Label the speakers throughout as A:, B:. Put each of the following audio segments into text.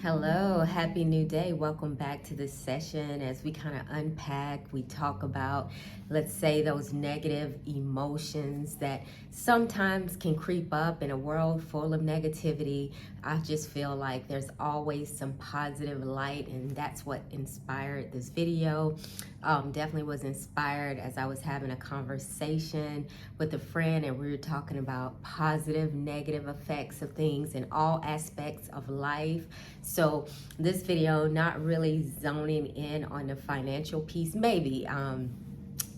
A: Hello, happy new day. Welcome back to this session as we kind of unpack, we talk about, let's say, those negative emotions that sometimes can creep up in a world full of negativity. I just feel like there's always some positive light, and that's what inspired this video. Definitely was inspired as I was having a conversation with a friend, and we were talking about positive, negative effects of things in all aspects of life. So this video, not really zoning in on the financial piece, maybe.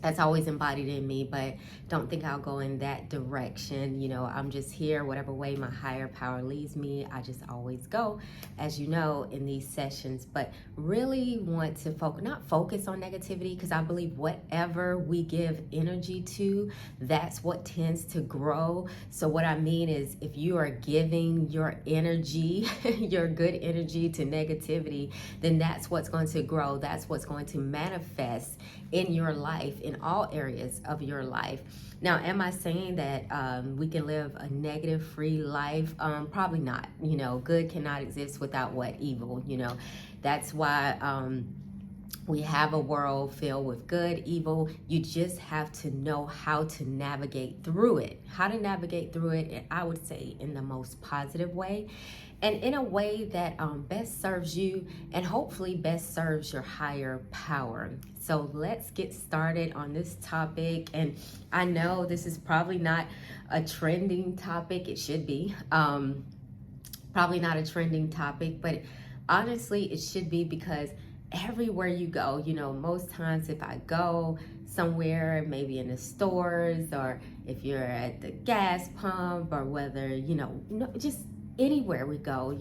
A: That's always embodied in me, but don't think I'll go in that direction. I'm just here, whatever way my higher power leads me, I just always go, as you know, in these sessions. But really want to not focus on negativity, because I believe whatever we give energy to, that's what tends to grow. So what I mean is, if you are giving your energy, your good energy to negativity, then that's what's going to grow. That's what's going to manifest in your life, in all areas of your life. Now, am I saying that we can live a negative free life? Probably not. Good cannot exist without what? Evil. That's why we have a world filled with good, evil. You just have to know how to navigate through it. How to navigate through it, I would say, in the most positive way, and in a way that best serves you and hopefully best serves your higher power. So let's get started on this topic. And I know this is probably not a trending topic. It should be. Probably not a trending topic, but honestly, it should be, because everywhere you go, most times if I go somewhere, maybe in the stores, or if you're at the gas pump, or whether, just anywhere we go,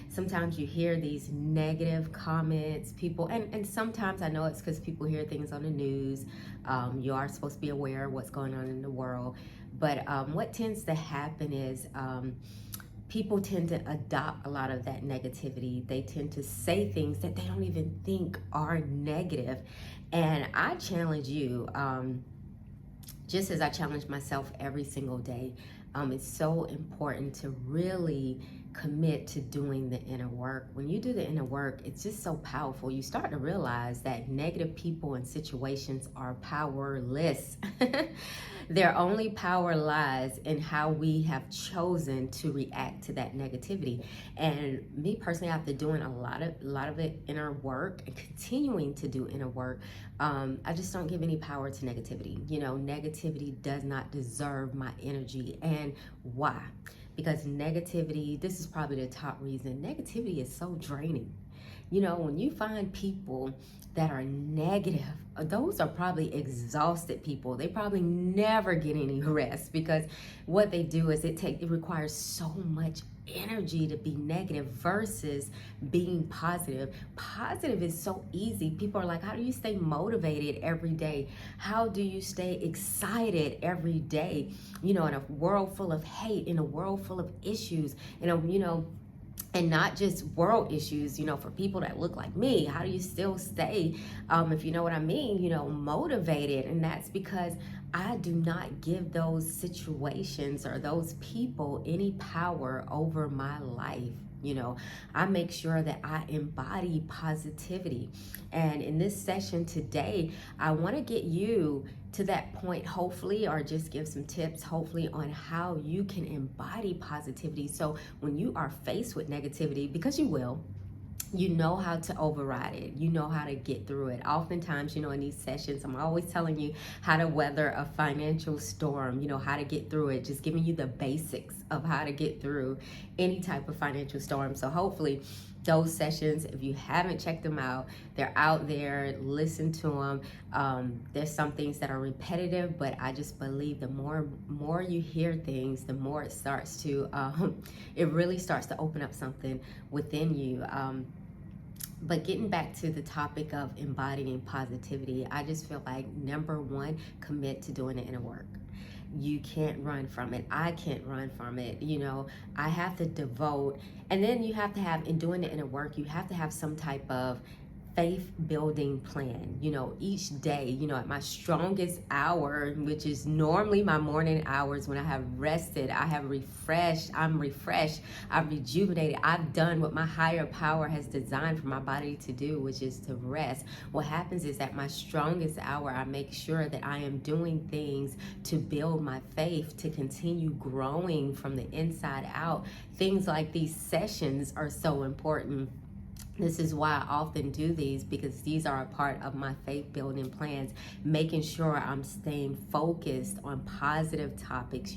A: sometimes you hear these negative comments, people, and sometimes I know it's because people hear things on the news. You are supposed to be aware of what's going on in the world. But what tends to happen is, people tend to adopt a lot of that negativity. They tend to say things that they don't even think are negative. And I challenge you, just as I challenge myself every single day, it's so important to really commit to doing the inner work. When you do the inner work, it's just so powerful. You start to realize that negative people and situations are powerless. Their only power lies in how we have chosen to react to that negativity. And me personally, after doing a lot of it inner work and continuing to do inner work, I just don't give any power to negativity. Negativity does not deserve my energy. And why? Because negativity, this is probably the top reason, negativity is so draining. When you find people that are negative, those are probably exhausted people. They probably never get any rest, because what they do is it requires so much energy to be negative versus being positive. Positive is so easy. People are like, how do you stay motivated every day? How do you stay excited every day? In a world full of hate, in a world full of issues, and not just world issues, for people that look like me, how do you still stay, if you know what I mean, motivated? And that's because I do not give those situations or those people any power over my life. I make sure that I embody positivity. And in this session today, I want to get you to that point, hopefully, or just give some tips, hopefully, on how you can embody positivity. So when you are faced with negativity, because you will, you know how to override it. You know how to get through it. Oftentimes, in these sessions, I'm always telling you how to weather a financial storm, how to get through it, just giving you the basics of how to get through any type of financial storm. So hopefully those sessions, if you haven't checked them out, they're out there. Listen to them. There's some things that are repetitive, but I just believe the more you hear things, the more it starts to, it really starts to open up something within you. But getting back to the topic of embodying positivity, I just feel like, number one, commit to doing the inner work. You can't run from it. I can't run from it. I have to devote, and then you have to have, in doing the inner work, you have to have some type of faith building plan. Each day, at my strongest hour, which is normally my morning hours, when I have rested, I have refreshed, I've rejuvenated, I've done what my higher power has designed for my body to do, which is to rest. What happens is at my strongest hour, I make sure that I am doing things to build my faith, to continue growing from the inside out. Things like these sessions are so important. This is why I often do these, because these are a part of my faith building plans, making sure I'm staying focused on positive topics.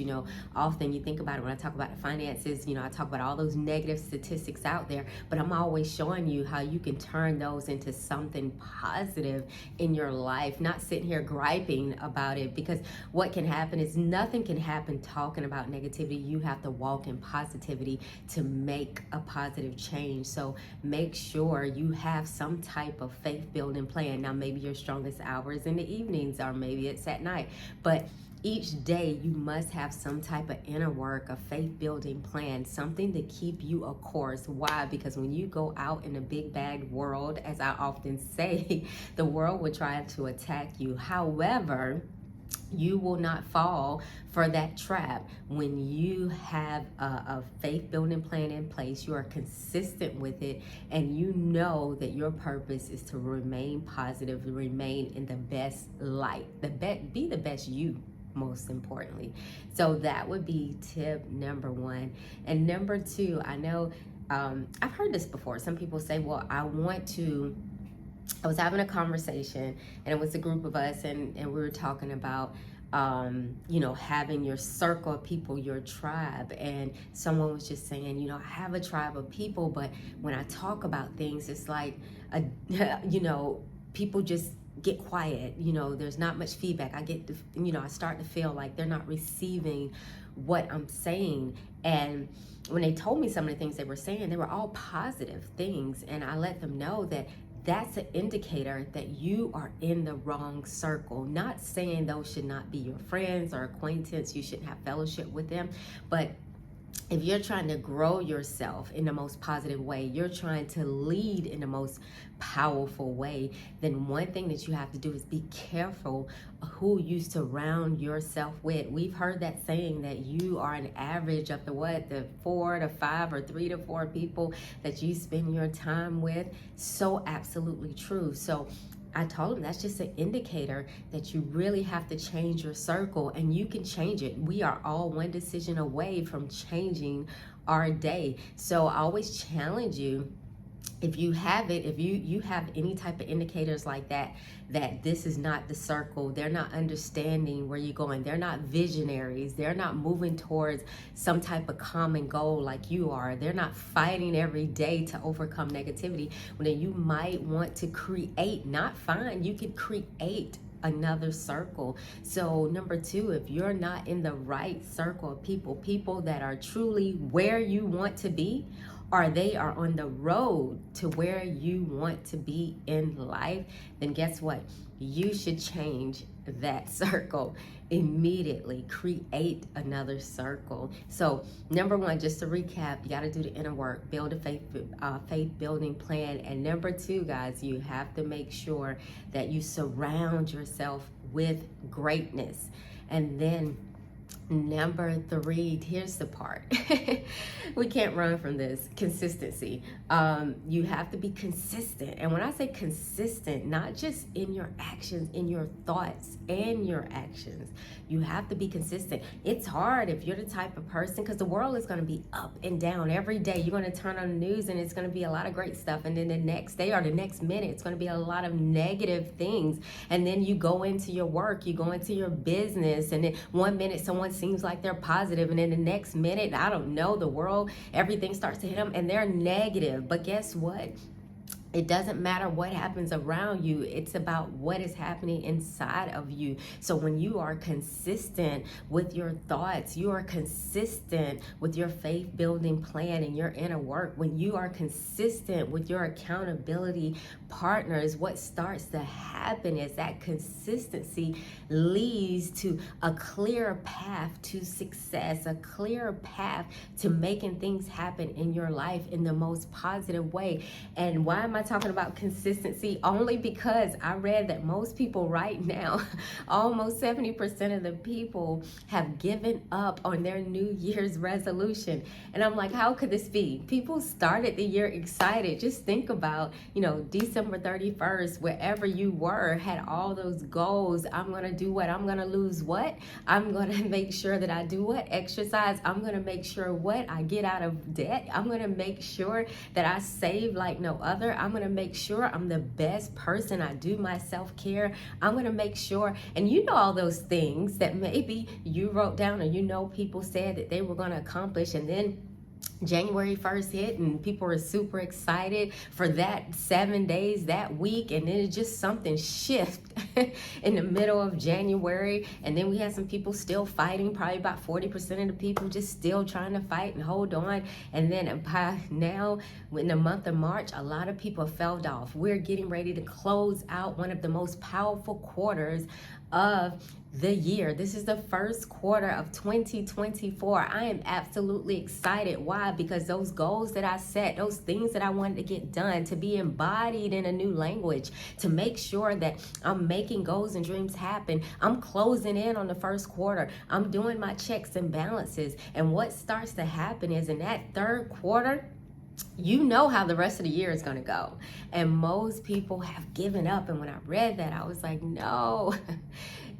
A: Often you think about it when I talk about the finances, I talk about all those negative statistics out there, but I'm always showing you how you can turn those into something positive in your life, not sitting here griping about it, because what can happen is nothing can happen talking about negativity. You have to walk in positivity to make a positive change. So make sure you have some type of faith building plan. Now, maybe your strongest hours in the evenings, or maybe it's at night, but each day you must have some type of inner work, a faith building plan, something to keep you a course. Why? Because when you go out in the big bad world, as I often say, the world will try to attack you. However, you will not fall for that trap. When you have a faith building plan in place, you are consistent with it, and you know that your purpose is to remain positive, remain in the best light, be the best you, most importantly. So that would be tip number one. And number two, I know I've heard this before. Some people say, well, I was having a conversation, and it was a group of us, and we were talking about having your circle of people, your tribe. And someone was just saying, I have a tribe of people, but when I talk about things, it's like people just get quiet. There's not much feedback. I start to feel like they're not receiving what I'm saying. And when they told me some of the things they were saying, they were all positive things, and I let them know that that's an indicator that you are in the wrong circle. Not saying those should not be your friends or acquaintance, you shouldn't have fellowship with them, but if you're trying to grow yourself in the most positive way, you're trying to lead in the most powerful way, then one thing that you have to do is be careful who you surround yourself with. We've heard that saying that you are an average of the 4 to 5 or 3 to 4 people that you spend your time with. So absolutely true. So I told him that's just an indicator that you really have to change your circle, and you can change it. We are all one decision away from changing our day. So I always challenge you, if you have it, if you have any type of indicators like that this is not the circle, they're not understanding where you're going, they're not visionaries, they're not moving towards some type of common goal like you are, they're not fighting every day to overcome negativity, well, then you might want to you could create another circle. So number two, if you're not in the right circle of people that are truly where you want to be, or they are on the road to where you want to be in life, then guess what? You should change that circle immediately. Create another circle. So number one, just to recap, you got to do the inner work, build a faith building plan. And number two, guys, you have to make sure that you surround yourself with greatness. And then number three, here's the part. We can't run from this. Consistency. You have to be consistent. And when I say consistent, not just in your actions, in your thoughts and your actions, you have to be consistent. It's hard if you're the type of person, because the world is going to be up and down every day. You're going to turn on the news and it's going to be a lot of great stuff. And then the next day or the next minute, it's going to be a lot of negative things. And then you go into your work, you go into your business, and then one minute someone seems like they're positive, and then the next minute, I don't know, the world, everything starts to hit them and they're negative. But guess what? It doesn't matter what happens around you. It's about what is happening inside of you. So when you are consistent with your thoughts, you are consistent with your faith building plan and your inner work, when you are consistent with your accountability partners, what starts to happen is that consistency leads to a clear path to success, a clear path to making things happen in your life in the most positive way. And why am I talking about consistency? Only because I read that most people right now, almost 70% of the people have given up on their New Year's resolution. And I'm like, how could this be? People started the year excited. Just think about, December 31st, wherever you were, had all those goals. I'm going to do what? I'm going to lose what? I'm going to make sure that I do what? Exercise. I'm going to make sure what? I get out of debt. I'm going to make sure that I save like no other. I'm going to make sure I'm the best person. I do my self-care. I'm going to make sure, and all those things that maybe you wrote down or people said that they were going to accomplish, and then January 1st hit and people were super excited for that 7 days, that week, and then it just something shift in the middle of January, and then we had some people still fighting, probably about 40% of the people just still trying to fight and hold on, and then by now, in the month of March, a lot of people fell off. We're getting ready to close out one of the most powerful quarters of the year. This is the first quarter of 2024. I am absolutely excited. Why? Because those goals that I set, those things that I wanted to get done, to be embodied in a new language, to make sure that I'm making goals and dreams happen. I'm closing in on the first quarter. I'm doing my checks and balances. And what starts to happen is in that third quarter, you know how the rest of the year is going to go. And most people have given up. And when I read that, I was like, no,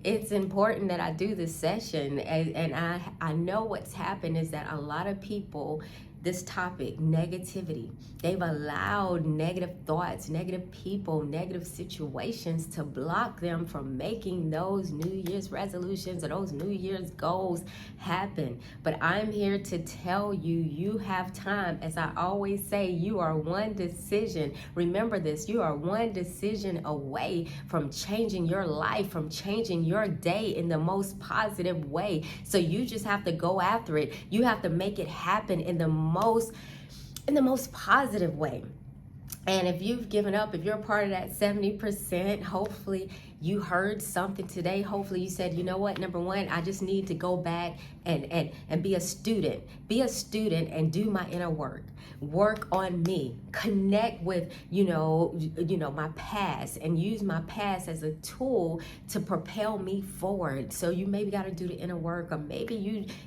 A: it's important that I do this session. And I know what's happened is that a lot of people, this topic, negativity, they've allowed negative thoughts, negative people, negative situations to block them from making those New Year's resolutions or those New Year's goals happen. But I'm here to tell you, you have time. As I always say, you are one decision. Remember this, you are one decision away from changing your life, from changing your day in the most positive way. So you just have to go after it. You have to make it happen in the most positive way. And if you've given up, if you're a part of that 70%, hopefully you heard something today. Hopefully you said, you know what, number one, I just need to go back and be a student. Be a student and do my inner work. Work on me. Connect with, my past, and use my past as a tool to propel me forward. So you maybe got to do the inner work, or maybe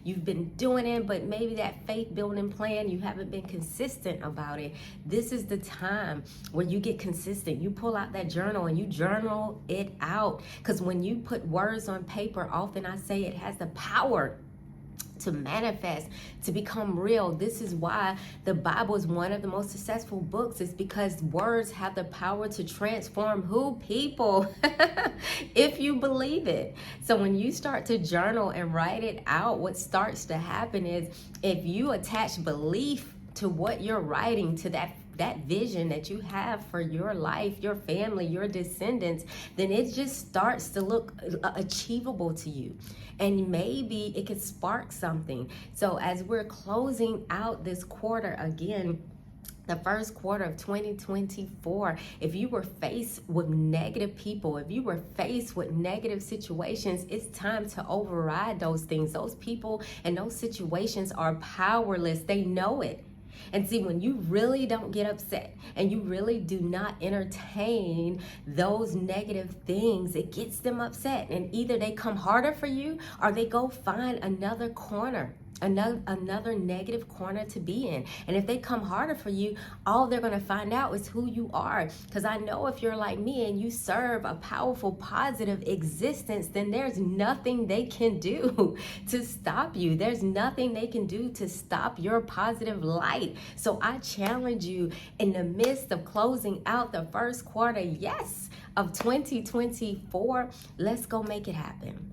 A: you've been doing it, but maybe that faith building plan, you haven't been consistent about it. This is the time where you get consistent. You pull out that journal and you journal it out. Because when you put words on paper, often I say it has the power to manifest, to become real. This is why the Bible is one of the most successful books. It's because words have the power to transform people if you believe it. So when you start to journal and write it out, what starts to happen is, if you attach belief to what you're writing, to that vision that you have for your life, your family, your descendants, then it just starts to look achievable to you. And maybe it could spark something. So as we're closing out this quarter again, the first quarter of 2024, if you were faced with negative people, if you were faced with negative situations, it's time to override those things. Those people and those situations are powerless. They know it. And see, when you really don't get upset and you really do not entertain those negative things, it gets them upset. And either they come harder for you or they go find another corner, another negative corner to be in. And if they come harder for you, all they're going to find out is who you are. Because I know if you're like me and you serve a powerful, positive existence, then there's nothing they can do to stop you. There's nothing they can do to stop your positive light. So I challenge you, in the midst of closing out the first quarter, of 2024, let's go make it happen.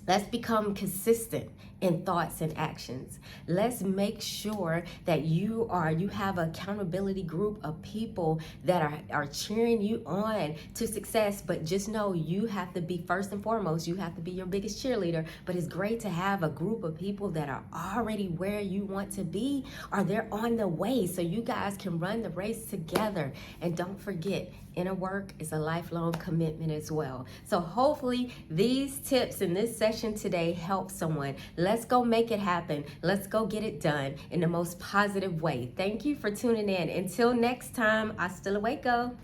A: Let's become consistent in thoughts and actions. Let's make sure that you have an accountability group of people that are cheering you on to success. But just know, you have to be first and foremost. You have to be your biggest cheerleader. But it's great to have a group of people that are already where you want to be, or they're on the way, so you guys can run the race together. And don't forget, inner work is a lifelong commitment as well. So hopefully these tips in this session today help someone. Let's Let's go make it happen. Let's go get it done in the most positive way. Thank you for tuning in. Until next time, hasta luego.